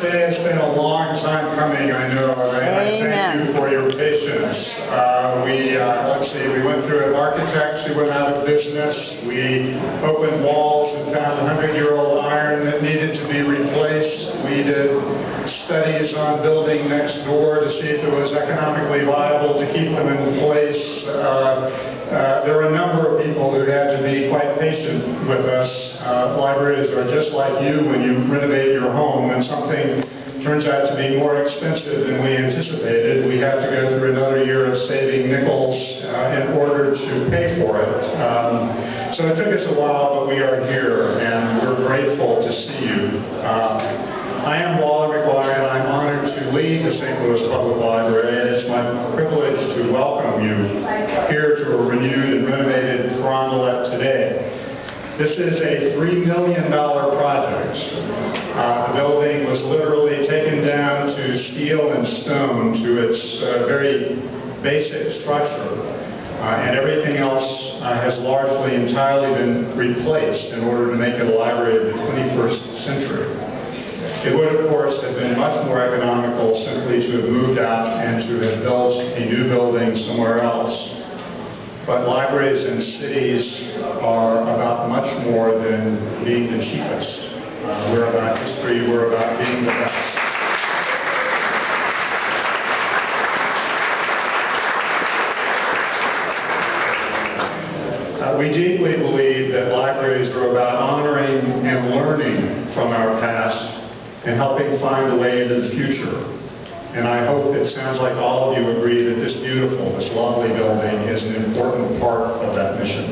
day has been a long time coming, I know, and I thank you for your patience. Let's see, we went through it. Architects who went out of business. We opened walls and found 100-year-old iron that needed to be replaced. We did studies on building next door to see if it was economically viable to keep them in place. There were a number of people who had to be quite patient with us. Libraries are just like you when you renovate your home and something turns out to be more expensive than we anticipated. We have to go through another year of saving nickels in order to pay for it. So it took us a while, but we are here and we're grateful to see you. I am McGuire, and I'm honored to lead the St. Louis Public Library, and it's my privilege to welcome you here to a renewed and renovated Carondelet today. This is a $3 million project. The building was literally taken down to steel and stone to its very basic structure, and everything else has largely entirely been replaced in order to make it a library of the 21st century. It would, of course, have been much more economical simply to have moved out and to have built a new building somewhere else. But libraries in cities are about much more than being the cheapest. We're about history, we're about being the best. We deeply believe that libraries are about honoring and learning from our past and helping find the way into the future. And I hope it sounds like all of you agree that this beautiful, this lovely building is an important part of that mission.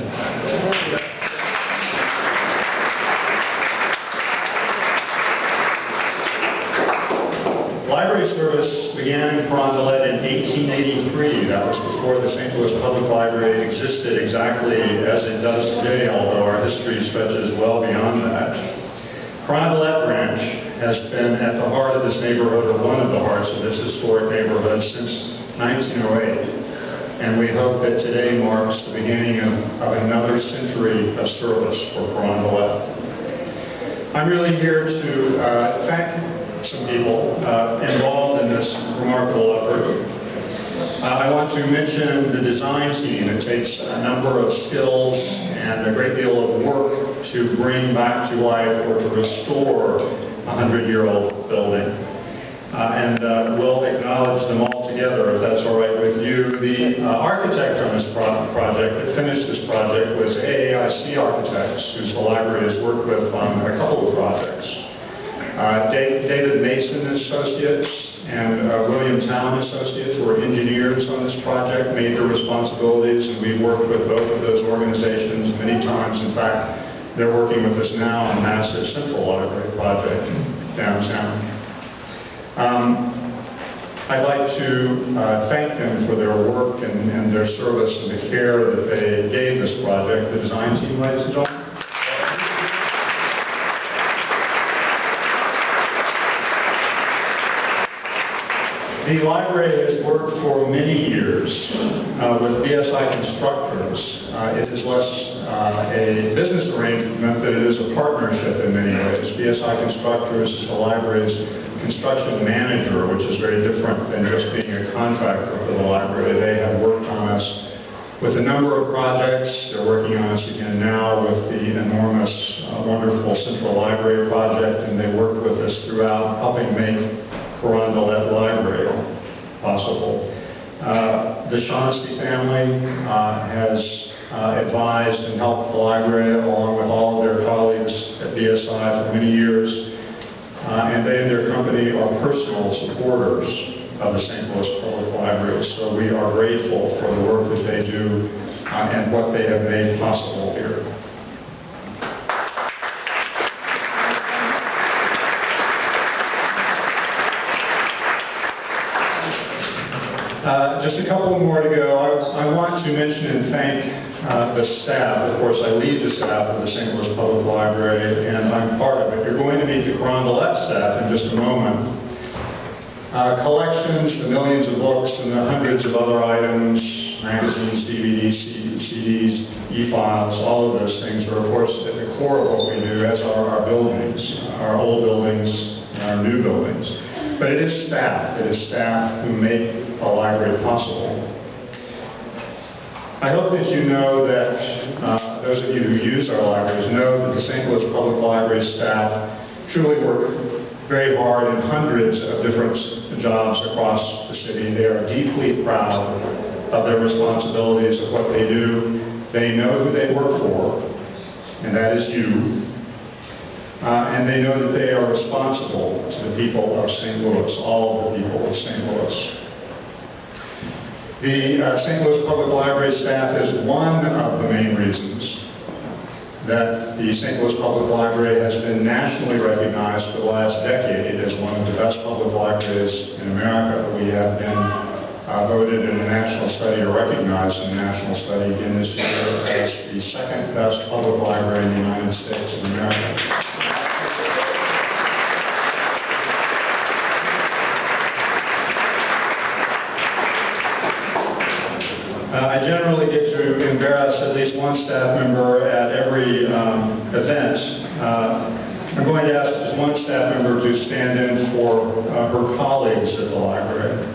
Library service began in Carondelet in 1883. That was before the St. Louis Public Library existed exactly as it does today, although our history stretches well beyond that. Carondelet branch has been at the heart of this neighborhood, or one of the hearts of this historic neighborhood, since 1908. And we hope that today marks the beginning of another century of service for Carondelet. I'm really here to thank some people involved in this remarkable effort. I want to mention the design team. It takes a number of skills and a great deal of work to bring back to life or to restore a 100-year-old building. And we'll acknowledge them all together, if that's all right with you. The architect on this project that finished this project was AAIC Architects, whose the library has worked with on a couple of projects. David Mason and Associates and William Town Associates were engineers on this project, major responsibilities, and we've worked with both of those organizations many times. In fact, they're working with us now on a massive central library project downtown. I'd like to thank them for their work and their service and the care that they gave this project. The design team, ladies and gentlemen. The library has worked for many years with BSI constructors. It is less a business arrangement than it is a partnership in many ways. BSI Constructors is the library's construction manager, which is very different than just being a contractor for the library. They have worked on us with a number of projects. They're working on us again now with the enormous, wonderful Central Library project, and they worked with us throughout helping make Carondelet Library possible. The Shaughnessy family has advised and helped the library along with all of their colleagues at BSI for many years, and they and their company are personal supporters of the St. Louis Public Library, so we are grateful for the work that they do and what they have made possible here. Just a couple more to go. I want to mention and thank the staff. Of course, I lead the staff of the St. Louis Public Library, and I'm part of it. You're going to meet the Carondelet staff in just a moment. Collections, the millions of books, and the hundreds of other items, magazines, DVDs, CDs, e-files, all of those things are, of course, at the core of what we do, as are our buildings, our old buildings, our new buildings. But it is staff who make a library possible. I hope that you know that those of you who use our libraries know that the St. Louis Public Library staff truly work very hard in hundreds of different jobs across the city. They are deeply proud of their responsibilities, of what they do. They know who they work for, and that is you. And they know that they are responsible to the people of St. Louis, all of the people of St. Louis. The St. Louis Public Library staff is one of the main reasons that the St. Louis Public Library has been nationally recognized for the last decade as one of the best public libraries in America. We have been voted in a national study, or recognized in a national study again this year, as the second best public library in the United States of America. I generally get to embarrass at least one staff member at every event. I'm going to ask just one staff member to stand in for her colleagues at the library.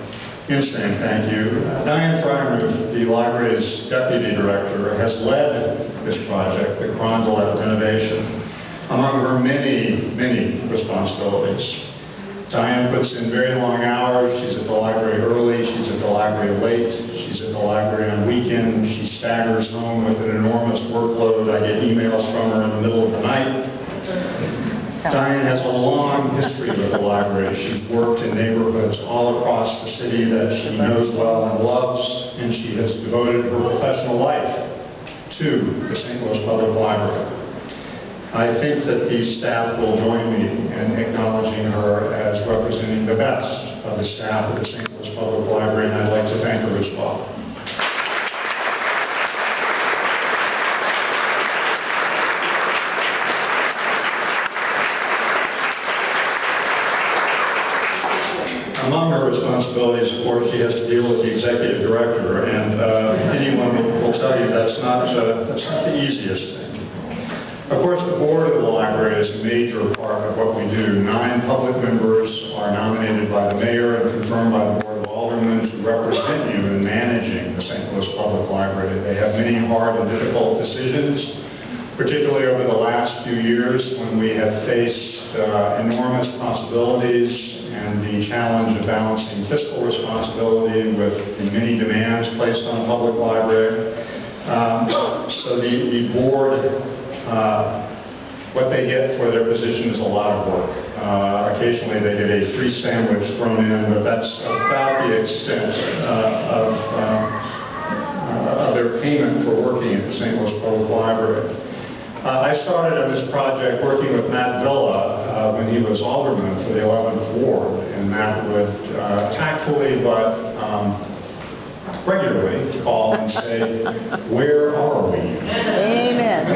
Instant, thank you. Diane Frymuth, the library's deputy director, has led this project, the Carondelet renovation, among her many, many responsibilities. Diane puts in very long hours. She's at the library early, she's at the library late, she's at the library on weekends, she staggers home with an enormous workload. I get emails from her in the middle of the night. Diane has a long history with the library. She's worked in neighborhoods all across the city that she knows well and loves, and she has devoted her professional life to the St. Louis Public Library. I think that the staff will join me in acknowledging her as representing the best of the staff of the St. Louis Public Library, and I'd like to thank her as well. Among her responsibilities, of course, she has to deal with the executive director, and anyone will tell you that's not the easiest thing. Of course, the board of the library is a major part of what we do. 9 public members are nominated by the mayor and confirmed by the board of aldermen to represent you in managing the St. Louis Public Library. They have many hard and difficult decisions, particularly over the last few years when we have faced enormous possibilities and the challenge of balancing fiscal responsibility with the many demands placed on the public library. So the board, what they get for their position is a lot of work. Occasionally they get a free sandwich thrown in, but that's about the extent of their payment for working at the St. Louis Public Library. I started on this project working with Matt Villa when he was alderman for the 11th Ward, and Matt would tactfully but regularly call and say, "Where are we?" Amen.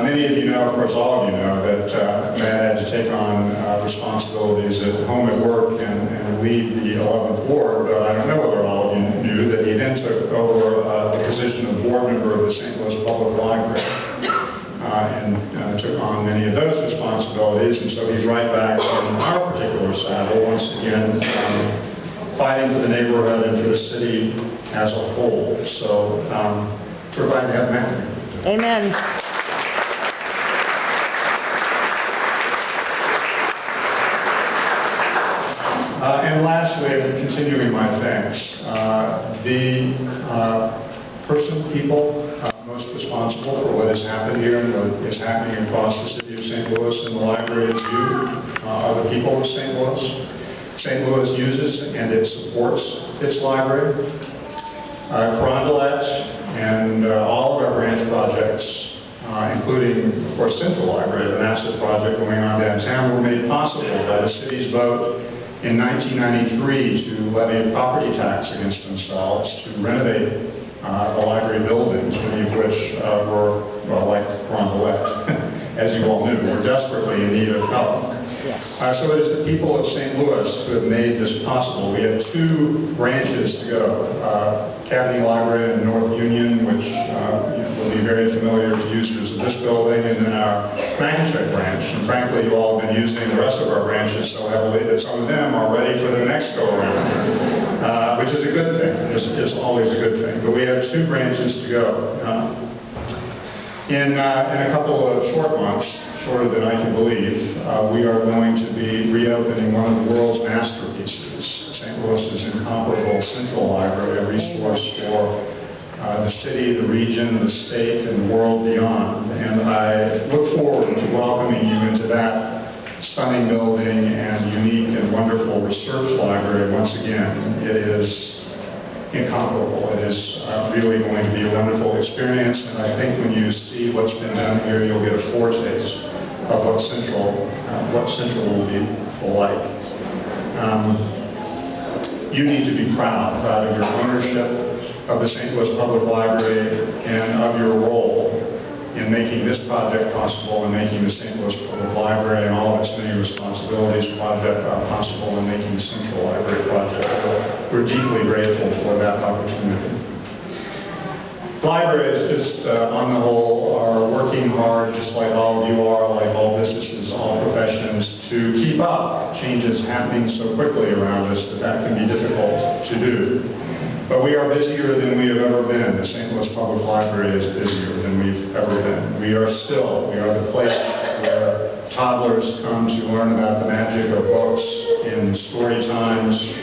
Many of you know, of course all of you know, that Matt had to take on responsibilities at home, at work, and lead the 11th Ward, but I don't know whether all of you knew that he then took over the position of board member of the St. Louis Public Library and took on many of those responsibilities, and so he's right back in our particular saddle once again, fighting for the neighborhood and for the city as a whole. So we're glad to have Matt here. Amen. And lastly, continuing my thanks, the people most responsible for what has happened here and what is happening across the city of St. Louis and the library is you, are the people of St. Louis. St. Louis uses and it supports its library. Carondelet and all of our branch projects, including, of course, Central Library, the massive project going on downtown, were made possible by the city's vote in 1993 to levy a property tax against themselves to renovate the library buildings, many of which were, well, like Carondelet, as you all knew, were desperately in need of help. Yes. So it is the people of St. Louis who have made this possible. We have 2 branches to go. Carondelet Library in North Union, which will be very familiar to users of this building, and then our McGuire branch. And frankly, you all have been using the rest of our branches so heavily that some of them are ready for their next go-around, which is a good thing. It's always a good thing. But we have 2 branches to go. In a couple of short months, shorter than I can believe, we are going to be reopening one of the world's masterpieces, St. Louis's incomparable Central Library, a resource for the city, the region, the state, and the world beyond. And I look forward to welcoming you into that stunning building and unique and wonderful research library once again. It is incomparable. It is really going to be a wonderful experience, and I think when you see what's been done here, you'll get a foretaste of what Central will be like. You need to be proud of your ownership of the St. Louis Public Library and of your role in making this project possible and making the St. Louis Public Library and all of its many responsibilities possible and making the Central Library project. We're deeply grateful for that opportunity. Libraries, just on the whole, are working hard, just like all of you are, like all businesses, all professions, to keep up. Changes happening so quickly around us that can be difficult to do. But we are busier than we have ever been. The St. Louis Public Library is busier than we've ever been. We are the place where toddlers come to learn about the magic of books in story times.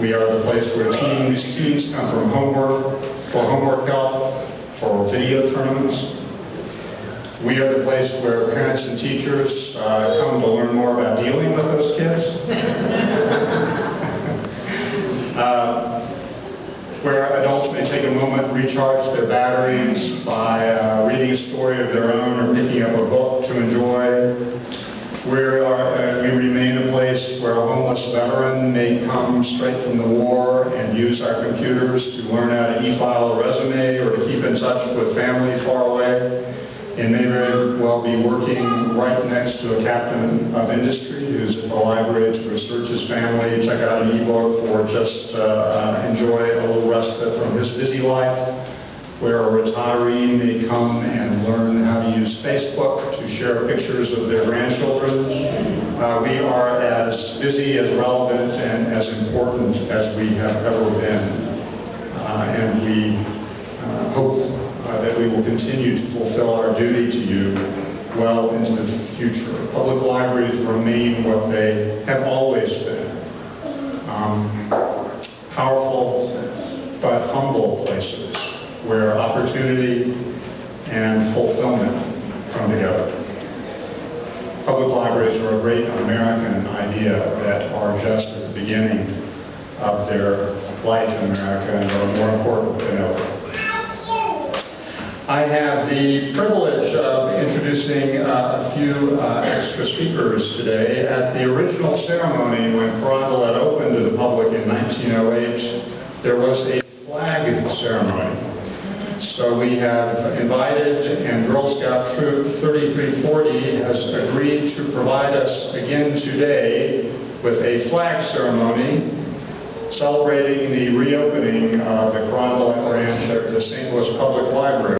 We are the place where teens come for homework help, for video tournaments. We are the place where parents and teachers come to learn more about dealing with those kids. Where adults may take a moment, recharge their batteries by reading a story of their own or picking up a book to enjoy. We remain a place where a homeless veteran may come straight from the war and use our computers to learn how to e-file a resume or to keep in touch with family far away, and may very well be working right next to a captain of industry who's at the library to research his family, check out an e-book, or just enjoy a little respite from his busy life, where a retiree may come and learn how to use Facebook to share pictures of their grandchildren. We are as busy, as relevant, and as important as we have ever been. And we hope that we will continue to fulfill our duty to you well into the future. Public libraries remain what they have always been. Powerful but humble places where opportunity and fulfillment come together. Public libraries are a great American idea that are just at the beginning of their life in America and are more important than ever. I have the privilege of introducing a few extra speakers today. At the original ceremony when Carondelet opened to the public in 1908, there was a flag ceremony. So we have invited, and Girl Scout Troop 3340 has agreed to provide us again today with a flag ceremony celebrating the reopening of the Carondelet branch of the St. Louis Public Library.